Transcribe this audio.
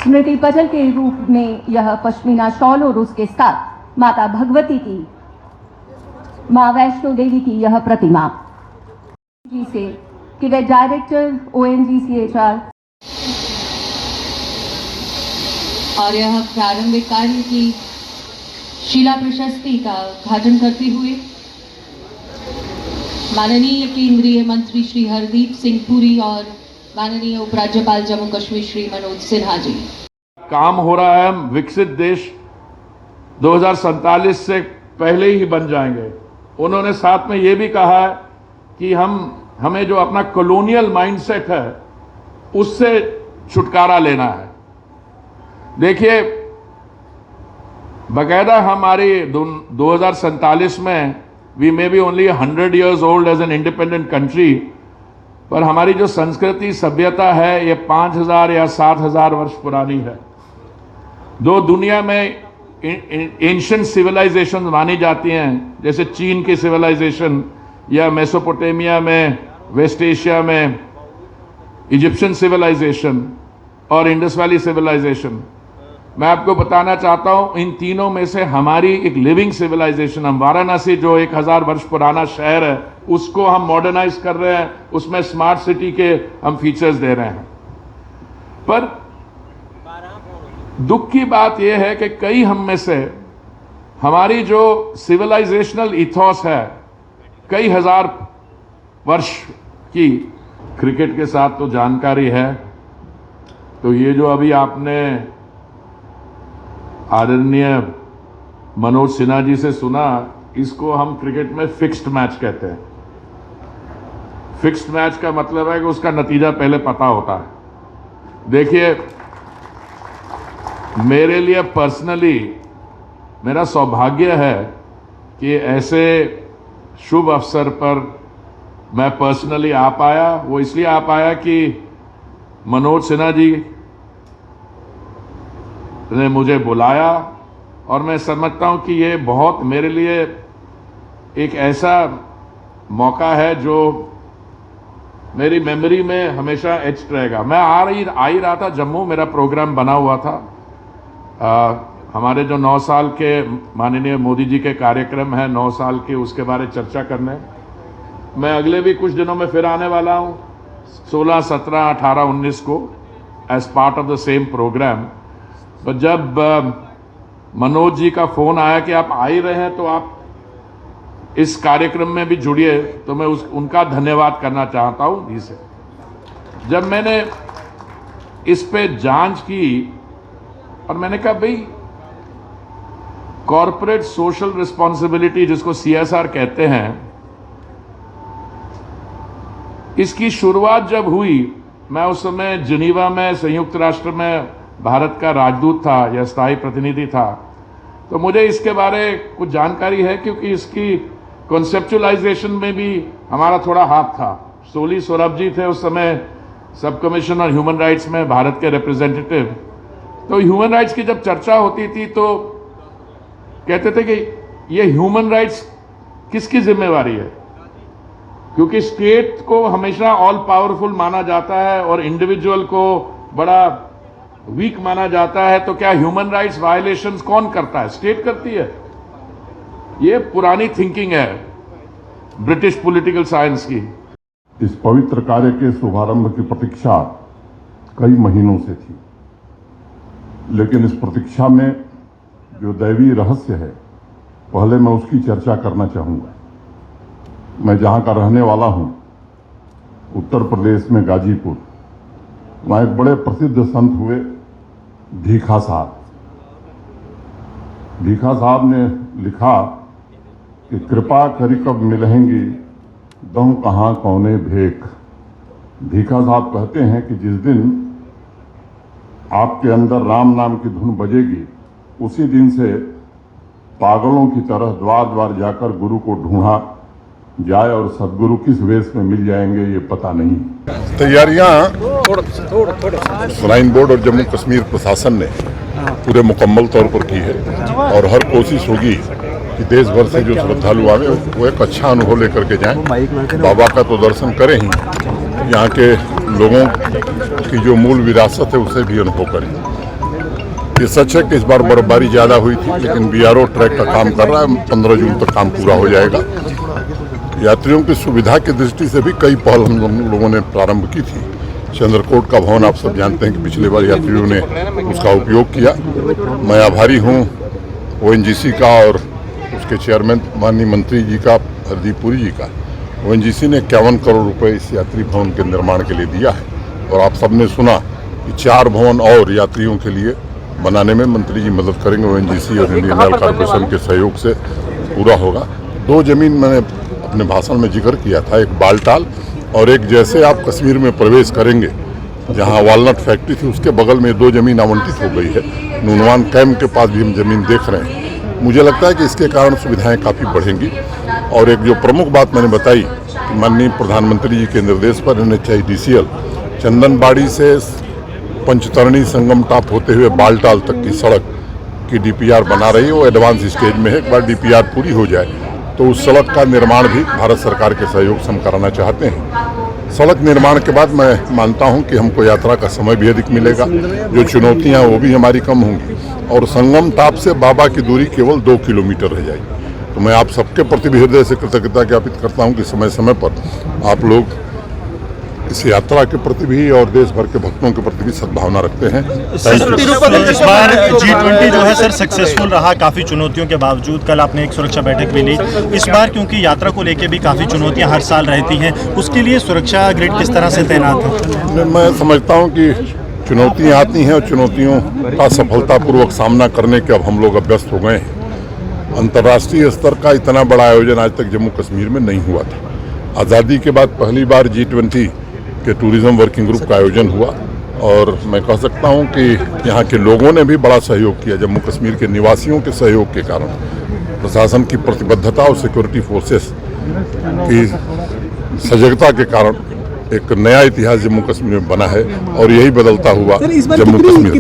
स्मृति पटल के रूप में यह पश्मीना शॉल और उसके साथ माता भगवती की, मां वैष्णो देवी की यह प्रतिमा जी से कि वे डायरेक्टर ONGCHR और यह प्रारंभिक कार्य की शिला प्रशस्ति का उद्घाटन करते हुए माननीय केंद्रीय मंत्री श्री हरदीप सिंह पुरी और माननीय उपराज्यपाल जम्मू कश्मीर श्री मनोज सिन्हा जी। काम हो रहा है, हम विकसित देश 2047 से पहले ही बन जाएंगे। उन्होंने साथ में ये भी कहा है कि हमें जो अपना कॉलोनियल माइंडसेट है उससे छुटकारा लेना है। देखिए, बकायदा हमारी 2047 में we may be only 100 years old as an independent country, पर हमारी जो संस्कृति सभ्यता है ये 5000 या 7000 वर्ष पुरानी है। दो दुनिया में एंशिएंट सिविलाइजेशन मानी जाती हैं, जैसे चीन की सिविलाइजेशन या मेसोपोटामिया में, वेस्ट एशिया में इजिप्शियन सिविलाइजेशन और इंडस वैली सिविलाइजेशन। मैं आपको बताना चाहता हूं, इन तीनों में से हमारी एक लिविंग सिविलाइजेशन, हम वाराणसी जो 1000 वर्ष पुराना शहर है उसको हम मॉडर्नाइज कर रहे हैं, उसमें स्मार्ट सिटी के हम फीचर्स दे रहे हैं। पर दुख की बात यह है कि कई हम में से हमारी जो सिविलाइजेशनल इथॉस है कई हजार वर्ष की, क्रिकेट के साथ तो जानकारी है। तो ये जो अभी आपने आदरणीय मनोज सिन्हा जी से सुना, इसको हम क्रिकेट में फिक्स्ड मैच कहते हैं। फिक्स्ड मैच का मतलब है कि उसका नतीजा पहले पता होता है। देखिए, मेरे लिए पर्सनली मेरा सौभाग्य है कि ऐसे शुभ अवसर पर मैं पर्सनली आ पाया। वो इसलिए आ पाया कि मनोज सिन्हा जी ने मुझे बुलाया, और मैं समझता हूं कि ये बहुत मेरे लिए एक ऐसा मौका है जो मेरी मेमोरी में हमेशा एच्ड रहेगा। मैं आ ही रहा था जम्मू, मेरा प्रोग्राम बना हुआ था। हमारे जो 9 साल के माननीय मोदी जी के कार्यक्रम है 9 साल के, उसके बारे चर्चा करने मैं अगले भी कुछ दिनों में फिर आने वाला हूं, 16, 17, 18, 19 को, as part of the same program. तो जब मनोज जी का फोन आया कि आप आ ही रहे हैं तो आप इस कार्यक्रम में भी जुड़िए, तो मैं उनका धन्यवाद करना चाहता हूं जी से। जब मैंने इस पे जांच की और मैंने कहा भाई, कॉर्पोरेट सोशल रिस्पॉन्सिबिलिटी जिसको CSR कहते हैं, इसकी शुरुआत जब हुई, मैं उस समय जिनीवा में संयुक्त राष्ट्र में भारत का राजदूत था या स्थायी प्रतिनिधि था, तो मुझे इसके बारे कुछ जानकारी है क्योंकि इसकी कॉन्सेप्चुअलाइजेशन में भी हमारा थोड़ा हाथ था। सोली सौरभ जी थे उस समय सब कमीशन ऑन ह्यूमन राइट्स में भारत के रिप्रेजेंटेटिव। तो ह्यूमन राइट्स की जब चर्चा होती थी तो कहते थे कि ये ह्यूमन राइट्स किसकी जिम्मेवारी है, क्योंकि स्टेट को हमेशा ऑल पावरफुल माना जाता है और इंडिविजुअल को बड़ा वीक माना जाता है। तो क्या ह्यूमन राइट्स वायलेशंस कौन करता है? स्टेट करती है। ये पुरानी थिंकिंग है ब्रिटिश पॉलिटिकल साइंस की। इस पवित्र कार्य के शुभारंभ की प्रतीक्षा कई महीनों से थी, लेकिन इस प्रतीक्षा में जो दैवीय रहस्य है, पहले मैं उसकी चर्चा करना चाहूँगा। मैं जहाँ का रहने वाला हूँ, उत्तर प्रदेश में गाजीपुर, वहाँ एक बड़े प्रसिद्ध संत हुए भीखा साहब। भीखा साहब ने लिखा कि कृपा करी कब मिलेंगी दहु कहाँ कौने भेख। भीखा साहब कहते हैं कि जिस दिन आपके अंदर राम नाम की धुन बजेगी, उसी दिन से पागलों की तरह द्वार द्वार जाकर गुरु को ढूंढा जाए और सदगुरु किस वेश में मिल जाएंगे ये पता नहीं। तैयारियां श्राइन बोर्ड और जम्मू कश्मीर प्रशासन ने पूरे मुकम्मल तौर पर की है और हर कोशिश होगी कि देश भर से जो श्रद्धालु आवे वो एक अच्छा अनुभव लेकर के जाएं। बाबा का तो दर्शन करें ही, यहाँ के लोगों की जो मूल विरासत है उसे भी अनुभव करें। ये सच है कि इस बार बर्फबारी ज़्यादा हुई थी, लेकिन बीआरओ ट्रैक का काम कर रहा है, 15 जून तक काम पूरा हो जाएगा। यात्रियों की सुविधा की दृष्टि से भी कई पहल हम लोगों ने प्रारंभ की थी। चंद्रकोट का भवन आप सब जानते हैं कि पिछले बार यात्रियों ने उसका उपयोग किया। मैं आभारी हूँ ओएनजीसी का और उसके चेयरमैन माननीय मंत्री जी का, हरदीप पुरी जी का। ओएनजीसी ने 51 करोड़ रुपए इस यात्री भवन के निर्माण के लिए दिया है और आप सबने सुना कि 4 भवन और यात्रियों के लिए बनाने में मंत्री जी मदद करेंगे। ओएनजीसी और इंडियन ऑयल कॉर्पोरेशन के सहयोग से पूरा होगा। 2 जमीन मैंने अपने भाषण में जिक्र किया था, एक बालटाल और एक जैसे आप कश्मीर में प्रवेश करेंगे जहां वालनट फैक्ट्री थी उसके बगल में 2 जमीन आवंटित हो गई है। नूनवान कैंप के पास भी हम जमीन देख रहे हैं। मुझे लगता है कि इसके कारण सुविधाएं काफ़ी बढ़ेंगी। और एक जो प्रमुख बात मैंने बताई, माननीय प्रधानमंत्री जी के निर्देश पर NHIDCL चंदनबाड़ी से पंचतरणी संगम टॉप होते हुए बालटाल तक की सड़क की DPR बना रही है। वो एडवांस स्टेज में है। एक बार DPR पूरी हो जाए तो उस सड़क का निर्माण भी भारत सरकार के सहयोग से हम कराना चाहते हैं। सड़क निर्माण के बाद मैं मानता हूं कि हमको यात्रा का समय भी अधिक मिलेगा, जो चुनौतियां वो भी हमारी कम होंगी और संगम टॉप से बाबा की दूरी केवल 2 किलोमीटर रह जाएगी। तो मैं आप सबके प्रति भी हृदय से कृतज्ञता ज्ञापित करता हूं कि समय समय पर आप लोग इस यात्रा के प्रति भी और देश भर के भक्तों के प्रति भी सद्भावना रखते हैं। इस बार G20 जो है सर सक्सेसफुल रहा काफ़ी चुनौतियों के बावजूद। कल आपने एक सुरक्षा बैठक भी ली। इस बार क्योंकि यात्रा को लेकर भी काफ़ी चुनौतियां हर साल रहती हैं, उसके लिए सुरक्षा ग्रिड किस तरह से तैनात है? मैं समझता हूँ कि चुनौतियाँ आती हैं और चुनौतियों का सफलतापूर्वक सामना करने के अब हम लोग अभ्यस्त हो गए हैं। अंतर्राष्ट्रीय स्तर का इतना बड़ा आयोजन आज तक जम्मू कश्मीर में नहीं हुआ था। आज़ादी के बाद पहली बार G20 के टूरिज्म वर्किंग ग्रुप का आयोजन हुआ और मैं कह सकता हूं कि यहाँ के लोगों ने भी बड़ा सहयोग किया। जम्मू कश्मीर के निवासियों के सहयोग के कारण, प्रशासन की प्रतिबद्धता और सिक्योरिटी फोर्सेस की सजगता के कारण एक नया इतिहास जम्मू कश्मीर में बना है और यही बदलता हुआ जम्मू कश्मीर